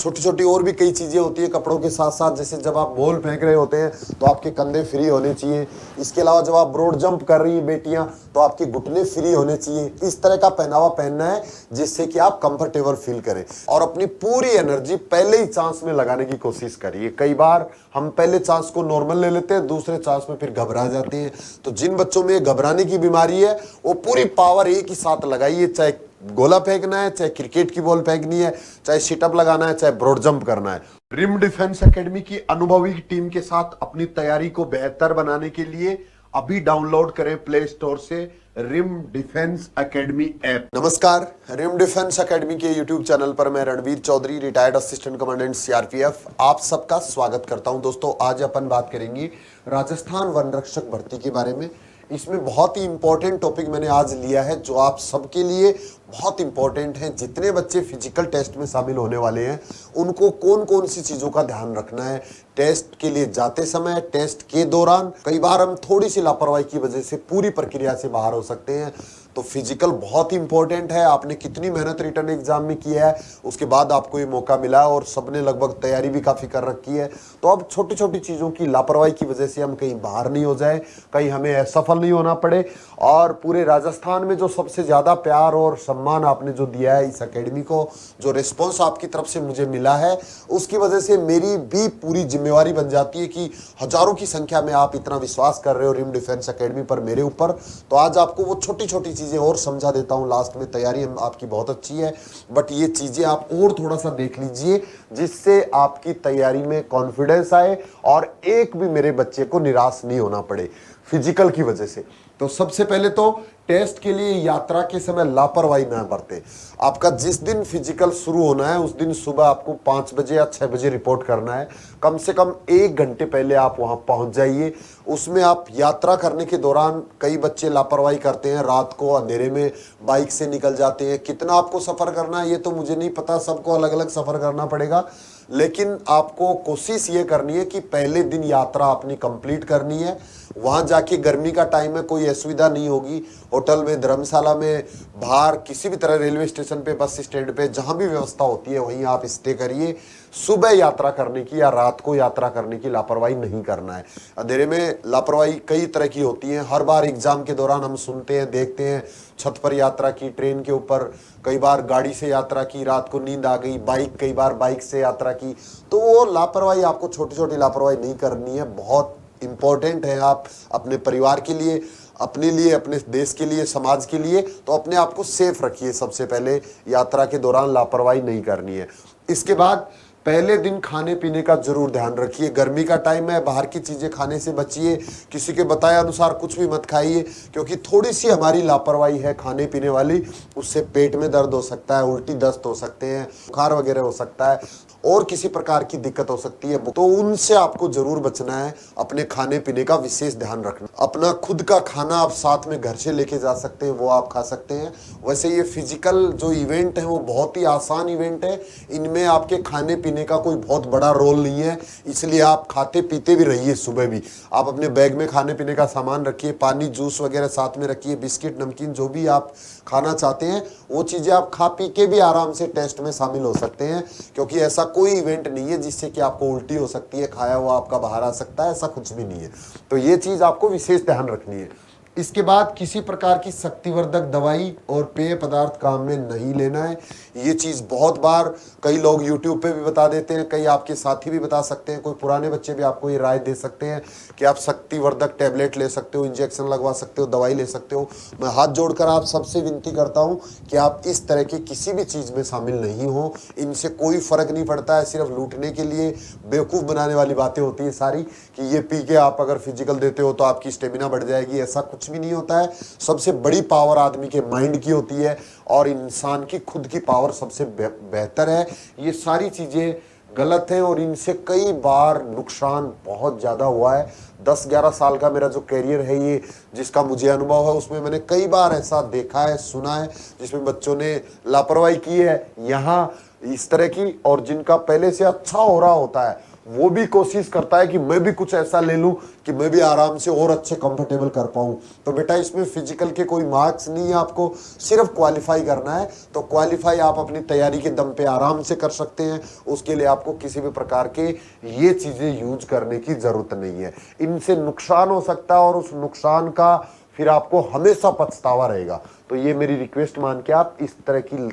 छोटी छोटी और भी कई चीज़ें होती है कपड़ों के साथ साथ, जैसे जब आप बॉल फेंक रहे होते हैं तो आपके कंधे फ्री होने चाहिए। इसके अलावा जब आप ब्रॉड जंप कर रही हैं बेटियां तो आपके घुटने फ्री होने चाहिए। इस तरह का पहनावा पहनना है जिससे कि आप कंफर्टेबल फील करें और अपनी पूरी एनर्जी पहले ही चांस में लगाने की कोशिश करिए। कई बार हम पहले चांस को नॉर्मल ले लेते हैं, दूसरे चांस में फिर घबरा जाते हैं। तो जिन बच्चों में घबराने की बीमारी है वो पूरी पावर एक ही साथ लगाइए, चाहे गोला फेंकना है, चाहे क्रिकेट की बॉल फेंकनी है, चाहे सिटअप लगाना है, चाहे ब्रॉड जंप करना है। रिम डिफेंस एकेडमी की अनुभवी टीम के साथ अपनी तैयारी को बेहतर बनाने के लिए अभी डाउनलोड करें प्ले स्टोर से रिम डिफेंस एकेडमी ऐप। नमस्कार, रिम डिफेंस एकेडमी के यूट्यूब चैनल पर मैं Ranveer Chaudhary, retired assistant commandant CRPF, आप सबका स्वागत करता हूं। दोस्तों, आज अपन बात करेंगे राजस्थान वन रक्षक भर्ती के बारे में। इसमें बहुत ही इंपॉर्टेंट टॉपिक मैंने आज लिया है जो आप सबके लिए बहुत इंपॉर्टेंट है। जितने बच्चे फिजिकल टेस्ट में शामिल होने वाले हैं उनको कौन कौन सी चीज़ों का ध्यान रखना है टेस्ट के लिए जाते समय, टेस्ट के दौरान। कई बार हम थोड़ी सी लापरवाही की वजह से पूरी प्रक्रिया से बाहर हो सकते हैं। तो फिजिकल बहुत ही इंपॉर्टेंट है। आपने कितनी मेहनत रिटर्न एग्जाम में किया है, उसके बाद आपको ये मौका मिला और सबने लगभग तैयारी भी काफ़ी कर रखी है। तो अब छोटी छोटी चीज़ों की लापरवाही की वजह से हम कहीं बाहर नहीं हो जाए, कहीं हमें असफल नहीं होना पड़े। और पूरे राजस्थान में जो सबसे ज़्यादा प्यार और सम्मान आपने जो दिया है इस एकेडमी को, जो रिस्पॉन्स आपकी तरफ से मुझे मिला है, उसकी वजह से मेरी भी पूरी जिम्मेवारी बन जाती है कि हजारों की संख्या में आप इतना विश्वास कर रहे हो रिम डिफेंस एकेडमी पर मेरे ऊपर। तो आज आपको वो छोटी छोटी चीज़ें और समझा देता हूँ लास्ट में। तैयारी आपकी बहुत अच्छी है, बट ये चीज़ें आप और थोड़ा सा देख लीजिए जिससे आपकी तैयारी में कॉन्फिडेंस आए और एक भी मेरे बच्चे को निराश नहीं होना पड़े फिजिकल की वजह से। तो सबसे पहले तो टेस्ट के लिए यात्रा के समय लापरवाही ना बरते। आपका जिस दिन फिजिकल शुरू होना है उस दिन सुबह आपको 5 बजे या 6 बजे रिपोर्ट करना है। कम से कम 1 घंटे पहले आप वहां पहुंच जाइए। उसमें आप यात्रा करने के दौरान कई बच्चे लापरवाही करते हैं, रात को अंधेरे में बाइक से निकल जाते हैं। कितना आपको सफ़र करना है ये तो मुझे नहीं पता, सबको अलग अलग सफ़र करना पड़ेगा, लेकिन आपको कोशिश ये करनी है कि पहले दिन यात्रा अपनी कंप्लीट करनी है। वहाँ जाके गर्मी का टाइम है, कोई असुविधा नहीं होगी। होटल में, धर्मशाला में, बाहर किसी भी तरह रेलवे स्टेशन पे, बस स्टैंड पे, जहाँ भी व्यवस्था होती है वहीं आप स्टे करिए। सुबह यात्रा करने की या रात को यात्रा करने की लापरवाही नहीं करना है। अंधेरे में लापरवाही कई तरह की होती है। हर बार एग्जाम के दौरान हम सुनते हैं, देखते हैं, छत पर यात्रा की, ट्रेन के ऊपर, कई बार गाड़ी से यात्रा की, रात को नींद आ गई, कई बार बाइक से यात्रा की। तो वो लापरवाही आपको, छोटी छोटी लापरवाही नहीं करनी है। बहुत इंपॉर्टेंट है आप अपने परिवार के लिए, अपने लिए, अपने देश के लिए, समाज के लिए। तो अपने आप को सेफ रखिए। सबसे पहले यात्रा के दौरान लापरवाही नहीं करनी है। इसके बाद पहले दिन खाने पीने का जरूर ध्यान रखिए। गर्मी का टाइम है, बाहर की चीज़ें खाने से बचिए। किसी के बताए अनुसार कुछ भी मत खाइए, क्योंकि थोड़ी सी हमारी लापरवाही है खाने पीने वाली, उससे पेट में दर्द हो सकता है, उल्टी दस्त हो सकते हैं, बुखार वगैरह हो सकता है और किसी प्रकार की दिक्कत हो सकती है। तो उनसे आपको जरूर बचना है। अपने खाने पीने का विशेष ध्यान रखना। अपना खुद का खाना आप साथ में घर से लेके जा सकते हैं, वो आप खा सकते हैं। वैसे ये फिजिकल जो इवेंट है वो बहुत ही आसान इवेंट है। इनमें आपके खाने पीने का कोई बहुत बड़ा रोल नहीं है, इसलिए आप खाते पीते भी रहिए। सुबह भी आप अपने बैग में खाने पीने का सामान रखिए, पानी, जूस वगैरह साथ में रखिए, बिस्किट, नमकीन, जो भी आप खाना चाहते हैं वो चीज़ें आप खा पी के भी आराम से टेस्ट में शामिल हो सकते हैं। क्योंकि ऐसा कोई इवेंट नहीं है जिससे कि आपको उल्टी हो सकती है, खाया हुआ आपका बाहर आ सकता है, ऐसा कुछ भी नहीं है। तो ये चीज़ आपको विशेष ध्यान रखनी है। इसके बाद किसी प्रकार की शक्तिवर्धक दवाई और पेय पदार्थ काम में नहीं लेना है। ये चीज़ बहुत बार कई लोग YouTube पे भी बता देते हैं, कई आपके साथी भी बता सकते हैं, कोई पुराने बच्चे भी आपको ये राय दे सकते हैं कि आप शक्तिवर्धक टैबलेट ले सकते हो, इंजेक्शन लगवा सकते हो, दवाई ले सकते हो। मैं हाथ जोड़कर आप सबसे विनती करता हूँ कि आप इस तरह की किसी भी चीज़ में शामिल नहीं हो। इनसे कोई फ़र्क नहीं पड़ता है, सिर्फ लूटने के लिए बेवकूफ़ बनाने वाली बातें होती हैं सारी, कि ये पी के आप अगर फिजिकल देते हो तो आपकी स्टेमिना बढ़ जाएगी। ऐसा कुछ भी नहीं होता है। सबसे बड़ी पावर आदमी के माइंड की होती है और इंसान की खुद की पावर सबसे बेहतर है। ये सारी चीज़ें गलत हैं और इनसे कई बार नुकसान बहुत ज़्यादा हुआ है। 10-11 साल का मेरा जो कैरियर है ये, जिसका मुझे अनुभव है, उसमें मैंने कई बार ऐसा देखा है, सुना है, जिसमें बच्चों ने लापरवाही की है यहाँ इस तरह की, और जिनका पहले से अच्छा हो रहा होता है वो भी कोशिश करता है कि मैं भी कुछ ऐसा ले लूं कि मैं भी आराम से और अच्छे कंफर्टेबल कर पाऊं। तो बेटा इसमें फिजिकल के कोई मार्क्स नहीं है, आपको सिर्फ क्वालिफाई करना है। तो क्वालिफाई आप अपनी तैयारी के दम पे आराम से कर सकते हैं। उसके लिए आपको किसी भी प्रकार के ये चीजें यूज करने की जरूरत नहीं है। इनसे नुकसान हो सकता है और उस नुकसान का फिर आपको हमेशा पछतावा रहेगा। तो ये मेरी रिक्वेस्ट मान के आप इस तरह की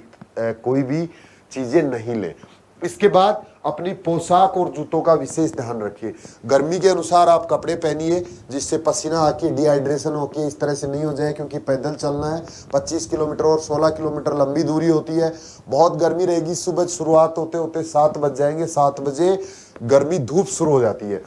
कोई भी चीजें नहीं लें। इसके बाद अपनी पोशाक और जूतों का विशेष ध्यान रखिए। गर्मी के अनुसार आप कपड़े पहनिए जिससे पसीना आके डिहाइड्रेशन होके इस तरह से नहीं हो जाए, क्योंकि पैदल चलना है। 25 किलोमीटर और 16 किलोमीटर लंबी दूरी होती है। बहुत गर्मी रहेगी। सुबह शुरुआत होते होते 7 बज जाएंगे। 7 बजे गर्मी धूप शुरू हो जाती है।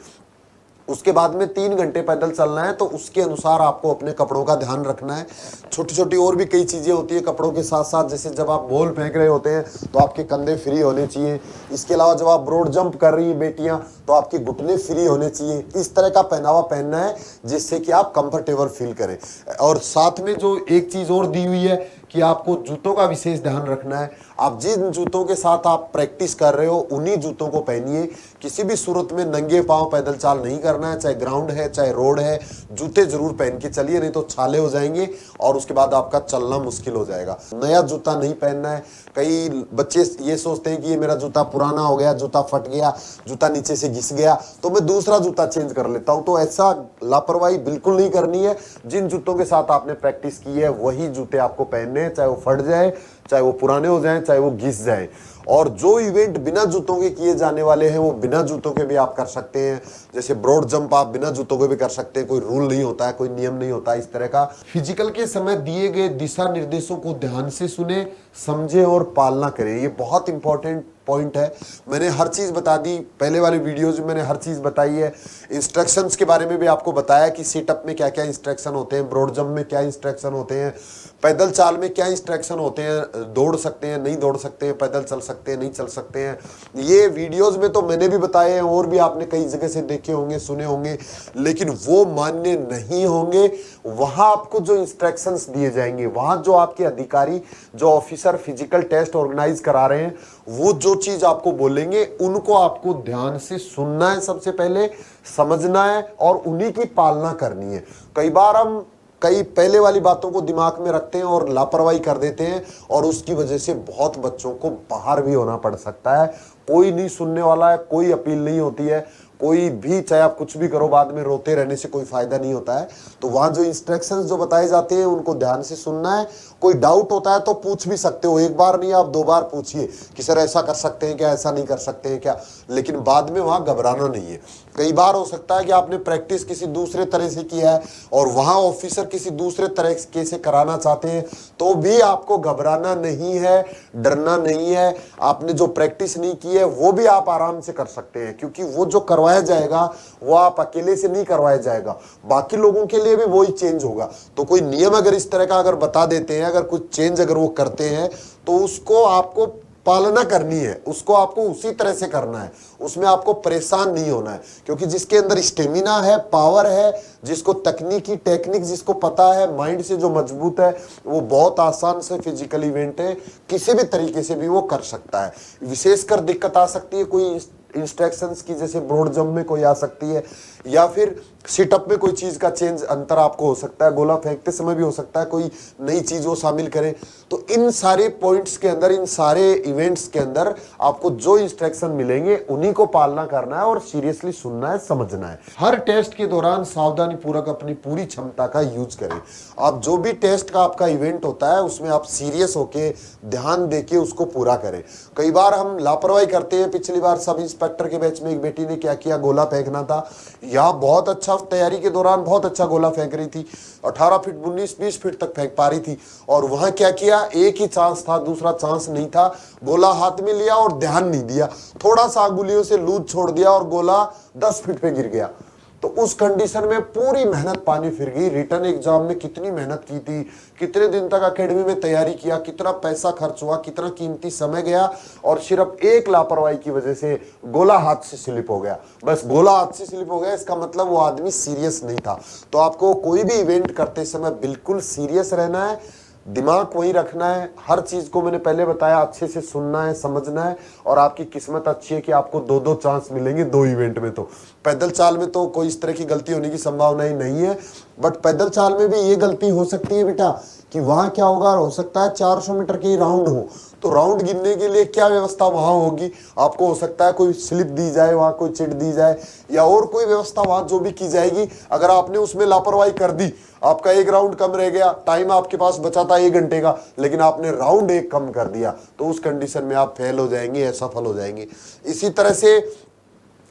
उसके बाद में 3 घंटे पैदल चलना है। तो उसके अनुसार आपको अपने कपड़ों का ध्यान रखना है। छोटी छोटी और भी कई चीज़ें होती है कपड़ों के साथ साथ, जैसे जब आप बॉल फेंक रहे होते हैं तो आपके कंधे फ्री होने चाहिए। इसके अलावा जब आप ब्रॉड जंप कर रही हैं बेटियां तो आपके घुटने फ्री होने चाहिए। इस तरह का पहनावा पहनना है जिससे कि आप कंफर्टेबल फील करें। और साथ में जो एक चीज़ और दी हुई है कि आपको जूतों का विशेष ध्यान रखना है। आप जिन जूतों के साथ आप प्रैक्टिस कर रहे हो उन्हीं जूतों को पहनिए। किसी भी सूरत में नंगे पांव पैदल चाल नहीं करना है, चाहे ग्राउंड है चाहे रोड है। जूते जरूर पहन के चलिए, नहीं तो छाले हो जाएंगे और उसके बाद आपका चलना मुश्किल हो जाएगा। नया जूता नहीं पहनना है। कई बच्चे ये सोचते हैं कि ये मेरा जूता पुराना हो गया, जूता फट गया, जूता नीचे से घिस गया तो मैं दूसरा जूता चेंज कर लेता हूं। तो ऐसा लापरवाही बिल्कुल नहीं करनी है। जिन जूतों के साथ आपने प्रैक्टिस की है वही जूते आपको पहनने हैं, चाहे वो फट जाए, चाहे वो पुराने हो जाएं, चाहे वो घिस जाए। और जो इवेंट बिना जूतों के किए जाने वाले हैं वो बिना जूतों के भी आप कर सकते हैं। जैसे ब्रॉड जंप आप बिना जूतों के भी कर सकते हैं। कोई रूल नहीं होता है, कोई नियम नहीं होता है इस तरह का। फिजिकल के समय दिए गए दिशा निर्देशों को ध्यान से सुने, समझे और पालना करें। ये बहुत इंपॉर्टेंट पॉइंट है। मैंने हर चीज़ बता दी, पहले वाले वीडियोज में मैंने हर चीज़ बताई है। इंस्ट्रक्शंस के बारे में भी आपको बताया कि सीटअप में क्या क्या इंस्ट्रक्शन होते हैं, ब्रॉड जंप में क्या इंस्ट्रक्शन होते हैं, पैदल चाल में क्या इंस्ट्रक्शन होते हैं, दौड़ सकते हैं नहीं दौड़ सकते हैं, पैदल चल सकते हैं नहीं चल सकते हैं। ये वीडियोज में तो मैंने भी बताए हैं और भी आपने कई जगह से देखे होंगे, सुने होंगे, लेकिन वो मान्य नहीं होंगे। वहाँ आपको जो इंस्ट्रक्शंस दिए जाएंगे, वहाँ जो आपके अधिकारी, जो ऑफिसर फिजिकल टेस्ट ऑर्गेनाइज करा रहे हैं, वो जो चीज आपको बोलेंगे उनको आपको ध्यान से सुनना है, सबसे पहले समझना है और उन्हीं की पालना करनी है। कई बार हम कई पहले वाली बातों को दिमाग में रखते हैं और लापरवाही कर देते हैं और उसकी वजह से बहुत बच्चों को बाहर भी होना पड़ सकता है। कोई नहीं सुनने वाला है, कोई अपील नहीं होती है, कोई भी, चाहे आप कुछ भी करो, बाद में रोते रहने से कोई फायदा नहीं होता है। तो वहाँ जो इंस्ट्रक्शंस जो बताए जाते हैं उनको ध्यान से सुनना है। कोई डाउट होता है तो पूछ भी सकते हो, एक बार नहीं आप 2 बार पूछिए कि सर ऐसा कर सकते हैं क्या, ऐसा नहीं कर सकते हैं क्या, लेकिन बाद में वहाँ घबराना नहीं है। कई बार हो सकता है कि आपने प्रैक्टिस किसी दूसरे तरह से किया है और वहाँ ऑफिसर किसी दूसरे तरह से कराना चाहते हैं, तो भी आपको घबराना नहीं है, डरना नहीं है। आपने जो प्रैक्टिस नहीं की है वो भी आप आराम से कर सकते हैं, क्योंकि वो जो करवाया जाएगा वो आप अकेले से नहीं करवाया जाएगा, बाकी लोगों के लिए भी वही चेंज होगा। तो कोई नियम अगर इस तरह का अगर बता देते हैं, अगर कुछ चेंज अगर वो करते हैं तो उसको आपको पालना करनी है, उसको आपको उसी तरह से करना है। उसमें आपको परेशान नहीं होना है, क्योंकि जिसके अंदर स्टेमिना है, पावर है, जिसको तकनीकी टेक्निक जिसको पता है, माइंड से जो मजबूत है, वो बहुत आसान से फिजिकल इवेंट है किसी भी तरीके से भी वो कर सकता है। विशेषकर दिक्कत आ सकती है कोई इंस्ट्रक्शंस की, जैसे ब्रॉड जंप में कोई आ सकती है, या फिर सिटअप में कोई चीज़ का चेंज अंतर आपको हो सकता है, गोला फेंकते समय भी हो सकता है कोई नई चीज़ वो शामिल करें। तो इन सारे पॉइंट्स के अंदर, इन सारे इवेंट्स के अंदर आपको जो इंस्ट्रक्शन मिलेंगे उन्हीं को पालना करना है और सीरियसली सुनना है, समझना है। हर टेस्ट के दौरान सावधानी पूर्वक अपनी पूरी क्षमता का यूज करें। आप जो भी टेस्ट का आपका इवेंट होता है उसमें आप सीरियस होके ध्यान देके उसको पूरा करें। कई बार हम लापरवाही करते हैं। पिछली बार सब इंस्पेक्टर के बैच में एक बेटी ने क्या किया, गोला फेंकना था, या बहुत अच्छा तैयारी के दौरान बहुत अच्छा गोला फेंक रही थी, 18 फीट 19-20 फीट तक फेंक पा रही थी, और वहां क्या किया, एक ही चांस था, दूसरा चांस नहीं था, गोला हाथ में लिया और ध्यान नहीं दिया, थोड़ा सा अंगुलियों से लूज छोड़ दिया और गोला 10 फीट पे गिर गया। तो उस कंडीशन में पूरी मेहनत पानी फिर गई। रिटर्न एग्जाम में कितनी मेहनत की थी, कितने दिन तक एकेडमी में तैयारी किया, कितना पैसा खर्च हुआ, कितना कीमती समय गया, और सिर्फ एक लापरवाही की वजह से गोला हाथ से स्लिप हो गया। बस गोला हाथ से स्लिप हो गया, इसका मतलब वो आदमी सीरियस नहीं था। तो आपको कोई भी इवेंट करते समय बिल्कुल सीरियस रहना है, दिमाग वही रखना है, हर चीज को मैंने पहले बताया अच्छे से सुनना है, समझना है। और आपकी किस्मत अच्छी है कि आपको 2-2 चांस मिलेंगे 2 इवेंट में। तो पैदल चाल में तो कोई इस तरह की गलती होने की संभावना ही नहीं है, बट पैदल चाल में भी ये गलती हो सकती है बेटा कि वहां क्या होगा, हो सकता है 400 मीटर के राउंड हो, तो राउंड गिनने के लिए क्या व्यवस्था वहां होगी, आपको हो सकता है कोई स्लिप दी जाए, वहां कोई चिट दी जाए, या और कोई व्यवस्था वहां जो भी की जाएगी। अगर आपने उसमें लापरवाही कर दी, आपका 1 राउंड कम रह गया, टाइम आपके पास बचा था 1 घंटे का, लेकिन आपने राउंड 1 कम कर दिया, तो उस कंडीशन में आप फेल हो जाएंगे, असफल हो जाएंगे। इसी तरह से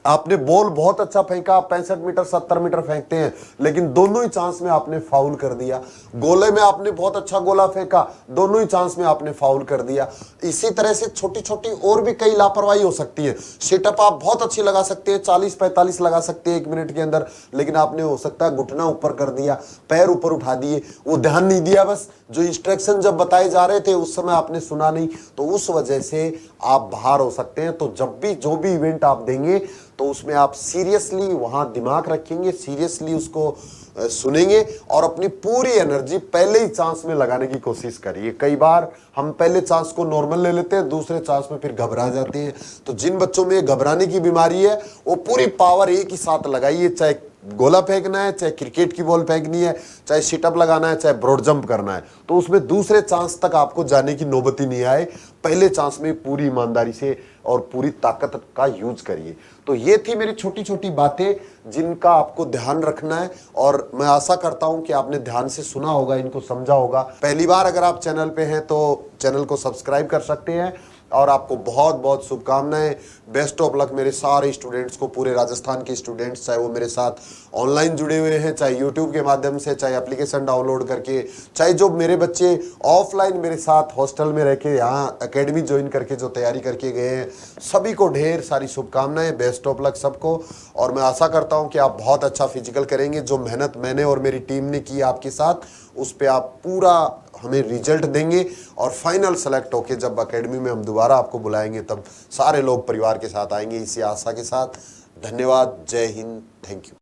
आपने बॉल बहुत अच्छा फेंका, 65 मीटर 70 मीटर फेंकते हैं, लेकिन दोनों ही चांस में आपने फाउल कर दिया। गोले में आपने बहुत अच्छा गोला फेंका, दोनों ही चांस में आपने फाउल कर दिया। इसी तरह से छोटी छोटी और भी कई लापरवाही हो सकती है। सेटअप आप बहुत अच्छी लगा सकते हैं, 40-45 लगा सकते हैं 1 मिनट के अंदर, लेकिन आपने हो सकता है घुटना ऊपर कर दिया, पैर ऊपर उठा दिए, वो ध्यान नहीं दिया, बस जो इंस्ट्रक्शन जब बताए जा रहे थे उस समय आपने सुना नहीं, तो उस वजह से आप बाहर हो सकते हैं। तो जब भी जो भी इवेंट आप देंगे तो उसमें आप सीरियसली वहां दिमाग रखेंगे, सीरियसली उसको सुनेंगे और अपनी पूरी एनर्जी पहले ही चांस में लगाने की कोशिश करिए। कई बार हम पहले चांस को नॉर्मल ले लेते हैं, दूसरे चांस में फिर घबरा जाते हैं। तो जिन बच्चों में घबराने की बीमारी है वो पूरी पावर एक ही साथ लगाइए, चाहे गोला फेंकना है, चाहे क्रिकेट की बॉल फेंकनी है, चाहे सिटअप लगाना है, चाहे ब्रॉड जंप करना है, तो उसमें दूसरे चांस तक आपको जाने की नौबत ही नहीं आए। पहले चांस में पूरी ईमानदारी से और पूरी ताकत का यूज करिए। तो ये थी मेरी छोटी छोटी बातें जिनका आपको ध्यान रखना है, और मैं आशा करता हूं कि आपने ध्यान से सुना होगा, इनको समझा होगा। पहली बार अगर आप चैनल पे हैं तो चैनल को सब्सक्राइब कर सकते हैं, और आपको बहुत बहुत शुभकामनाएं। बेस्ट ऑफ लक मेरे सारे स्टूडेंट्स को, पूरे राजस्थान के स्टूडेंट्स, चाहे वो मेरे साथ ऑनलाइन जुड़े हुए हैं, चाहे यूट्यूब के माध्यम से, चाहे एप्लीकेशन डाउनलोड करके, चाहे जो मेरे बच्चे ऑफलाइन मेरे साथ हॉस्टल में रह के यहाँ एकेडमी ज्वाइन करके जो तैयारी करके गए हैं, सभी को ढेर सारी शुभकामनाएं। बेस्ट ऑफ लक सबको, और मैं आशा करता हूँ कि आप बहुत अच्छा फिजिकल करेंगे। जो मेहनत मैंने और मेरी टीम ने की आपके साथ, उस पर आप पूरा हमें रिजल्ट देंगे, और फाइनल सेलेक्ट होके जब एकेडमी में हम दोबारा आपको बुलाएंगे तब सारे लोग परिवार के साथ आएंगे, इसी आशा के साथ। धन्यवाद, जय हिंद, थैंक यू।